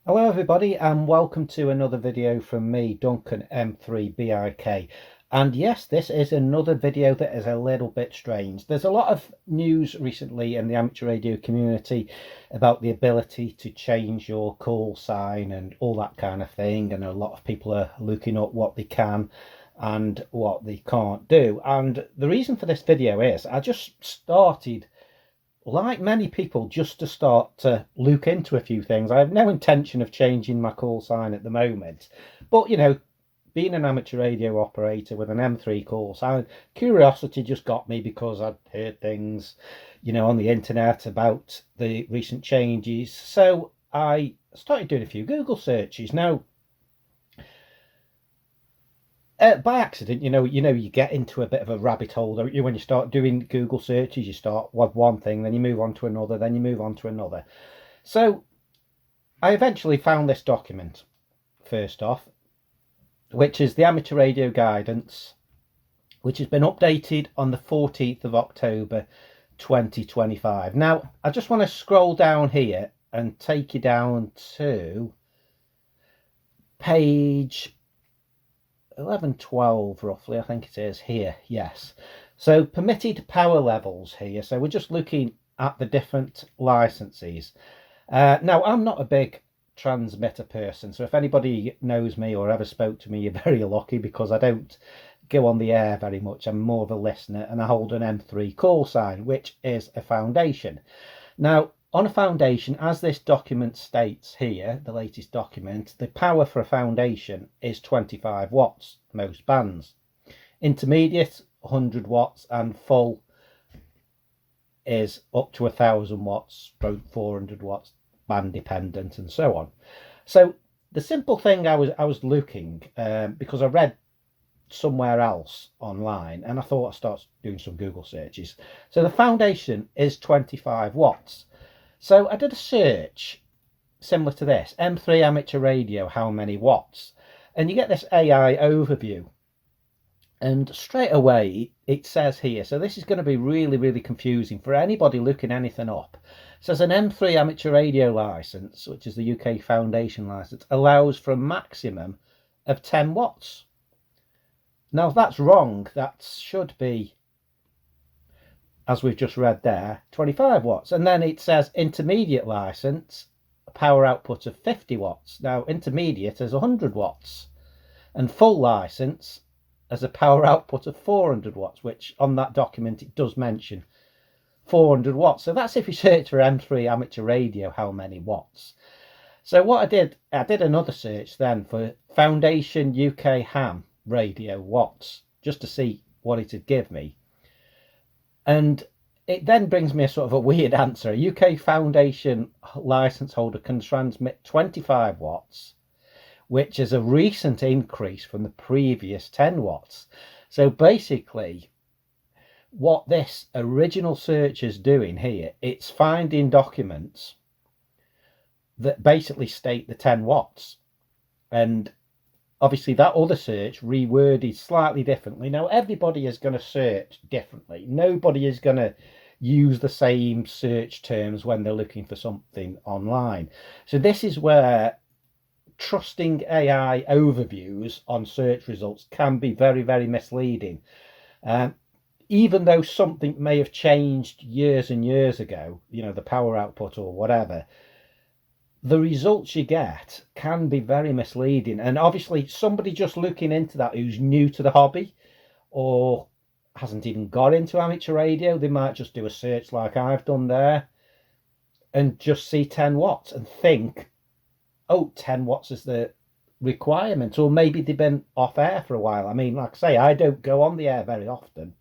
Hello everybody and welcome to another video from me, Duncan M3BIK. And yes, this is another video that is a little bit strange. There's a lot of news recently in the amateur radio community about the ability to change your call sign and all that kind of thing, and a lot of people are looking up what they can and what they can't do. And the reason for this video is I just started, like many people, just to start to look into a few things. I have no intention of changing my call sign at the moment, but being an amateur radio operator with an M3 call sign, curiosity just got me because I'd heard things on the internet about the recent changes. So I started doing a few Google searches. Now, by accident, you get into a bit of a rabbit hole, don't you? When you start doing Google searches, you start with one thing, then you move on to another, then you move on to another. So I eventually found this document, first off, which is the Amateur Radio Guidance, which has been updated on the 14th of October 2025. Now, I just want to scroll down here and take you down to page 1112 roughly, I think it is here. Yes, so permitted power levels here. So we're just looking at the different licenses. Now, I'm not a big transmitter person, so if anybody knows me or ever spoke to me, you're very lucky, because I don't go on the air very much. I'm more of a listener, and I hold an M3 call sign, which is a foundation. Now, on a foundation, as this document states here, the latest document, the power for a foundation is 25 watts, most bands. Intermediate, 100 watts, and full is up to 1,000 watts, 400 watts, band dependent, and so on. So the simple thing I was looking, because I read somewhere else online, and I thought I'd start doing some Google searches. So the foundation is 25 watts. So I did a search similar to this, M3 amateur radio, how many watts? And you get this AI overview. And straight away, it says here, so this is going to be really, really confusing for anybody looking anything up. It says an M3 amateur radio license, which is the UK Foundation license, allows for a maximum of 10 watts. Now, if that's wrong, that should be, as we've just read there, 25 watts. And then it says intermediate license, a power output of 50 watts. Now, intermediate is 100 watts. And full license as a power output of 400 watts, which on that document it does mention 400 watts. So that's if you search for M3 amateur radio, how many watts. So what I did another search then for Foundation UK ham radio watts, just to see what it would give me. And it then brings me a sort of a weird answer. A UK Foundation license holder can transmit 25 watts, which is a recent increase from the previous 10 watts. So basically, what this original search is doing here, it's finding documents that basically state the 10 watts. And obviously that other search reworded slightly differently. Now, everybody is going to search differently. Nobody is going to use the same search terms when they're looking for something online. So this is where trusting AI overviews on search results can be very, very misleading. Even though something may have changed years and years ago, the power output or whatever, the results you get can be very misleading. And obviously somebody just looking into that who's new to the hobby or hasn't even got into amateur radio, they might just do a search like I've done there and just see 10 watts and think, oh, 10 watts is the requirement. Or maybe they've been off air for a while. I mean, like I say, I don't go on the air very often,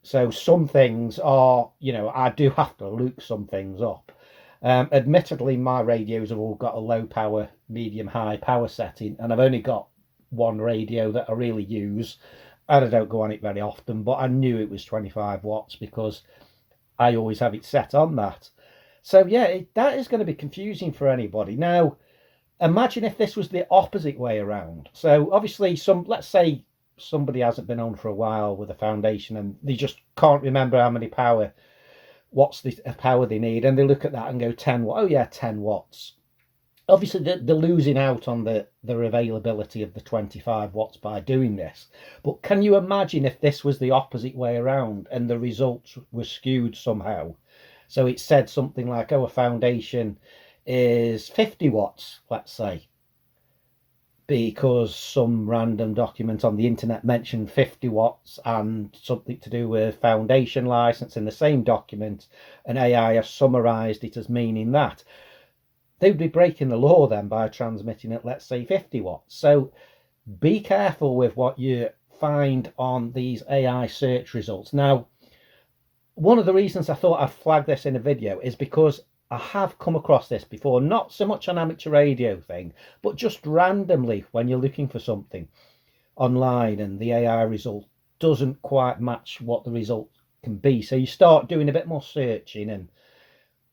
so some things are, I do have to look some things up. Admittedly, my radios have all got a low power, medium, high power setting, and I've only got one radio that I really use, and I don't go on it very often, but I knew it was 25 watts because I always have it set on that. So yeah, that is going to be confusing for anybody. Now, imagine if this was the opposite way around. So obviously, let's say somebody hasn't been on for a while with a foundation and they just can't remember how many watts the power they need, and they look at that and go 10 watts. Oh yeah, 10 watts. Obviously, they're losing out on the availability of the 25 watts by doing this. But can you imagine if this was the opposite way around and the results were skewed somehow? So it said something like, oh, a foundation is 50 watts, let's say, because some random document on the internet mentioned 50 watts and something to do with foundation license in the same document, and AI has summarized it as meaning that. They would be breaking the law then by transmitting at, let's say, 50 watts. So be careful with what you find on these AI search results. Now, one of the reasons I thought I'd flag this in a video is because I have come across this before, not so much on amateur radio thing, but just randomly when you're looking for something online and the AI result doesn't quite match what the result can be. So you start doing a bit more searching and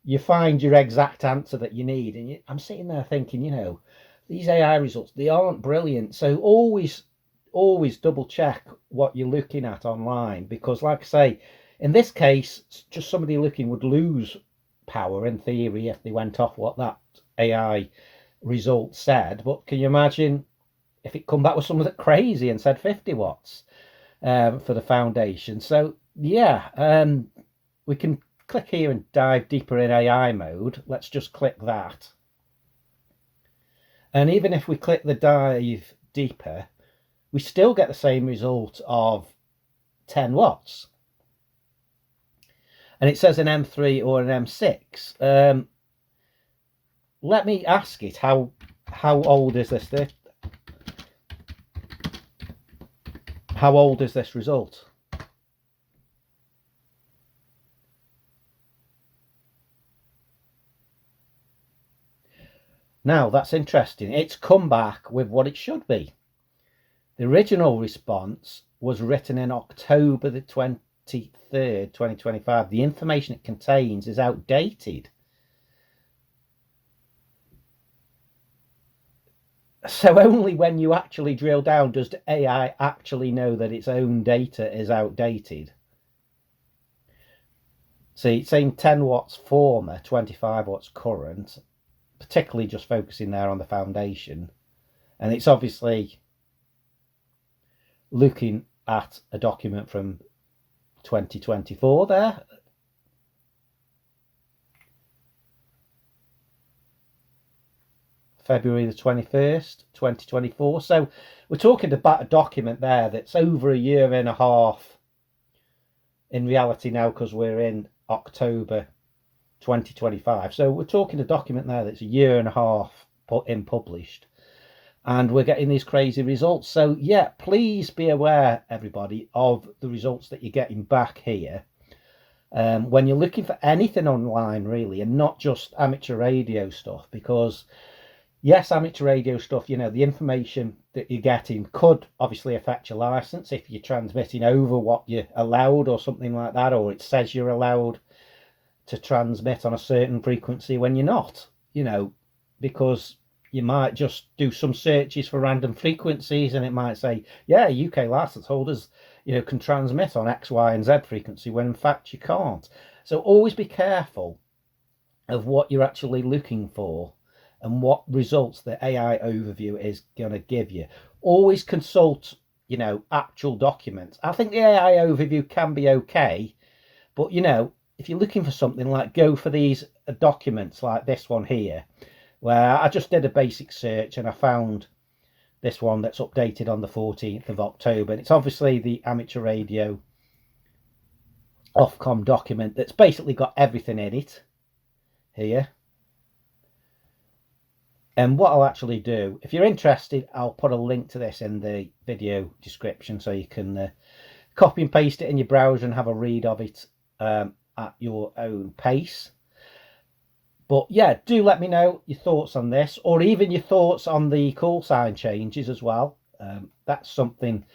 you find your exact answer that you need. And I'm sitting there thinking, these AI results, they aren't brilliant. So always double check what you're looking at online, because like I say, in this case, just somebody looking would lose power in theory if they went off what that AI result said. But can you imagine if it come back with something crazy and said 50 watts for the foundation? So yeah, we can click here and dive deeper in AI mode. Let's just click that. And even if we click the dive deeper, we still get the same result of 10 watts. And it says an M3 or an M6. Let me ask it, how old is this? How old is this result? Now, that's interesting. It's come back with what it should be. The original response was written in October the 23rd, 2025. The information it contains is outdated. So only when you actually drill down does the AI actually know that its own data is outdated. See, it's saying 10 watts former, 25 watts current, particularly just focusing there on the foundation. And it's obviously looking at a document from 2024 there. February the 21st, 2024. So we're talking about a document there that's over a year and a half in reality now, because we're in October 2025. So we're talking a document there that's a year and a half published, and we're getting these crazy results. So yeah, please be aware, everybody, of the results that you're getting back here when you're looking for anything online, really, and not just amateur radio stuff. Because yes, amateur radio stuff, the information that you're getting could obviously affect your license if you're transmitting over what you're allowed or something like that, or it says you're allowed to transmit on a certain frequency when you're not, because you might just do some searches for random frequencies and it might say, yeah, UK license holders, can transmit on X, Y, and Z frequency, when in fact you can't. So always be careful of what you're actually looking for and what results the AI overview is going to give you. Always consult, actual documents. I think the AI overview can be okay, but if you're looking for something, like, go for these documents like this one here, where I just did a basic search and I found this one that's updated on the 14th of October. And it's obviously the amateur radio Ofcom document that's basically got everything in it here. And what I'll actually do, if you're interested, I'll put a link to this in the video description so you can copy and paste it in your browser and have a read of it at your own pace. But yeah, do let me know your thoughts on this, or even your thoughts on the call sign changes as well. That's something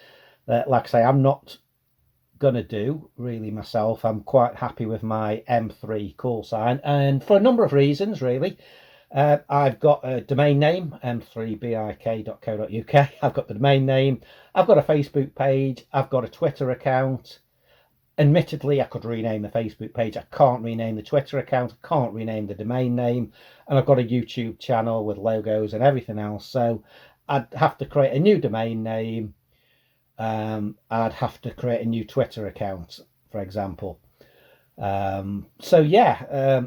that, like I say, I'm not gonna do really myself. I'm quite happy with my M3 call sign, and for a number of reasons, really. I've got a domain name, m3bik.co.uk. I've got the domain name. I've got a Facebook page. I've got a Twitter account. Admittedly, I could rename the Facebook page. I can't rename the Twitter account. I can't rename the domain name. And I've got a YouTube channel with logos and everything else. So I'd have to create a new domain name. I'd have to create a new Twitter account, for example. So yeah,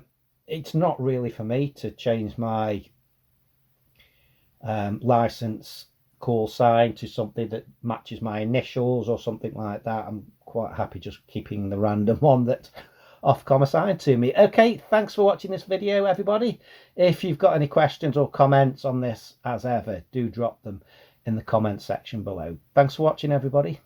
it's not really for me to change my license call sign to something that matches my initials or something like that. I'm quite happy just keeping the random one that's Ofcom assigned to me. Okay, thanks for watching this video, everybody. If you've got any questions or comments on this, as ever, do drop them in the comment section below. Thanks for watching, everybody.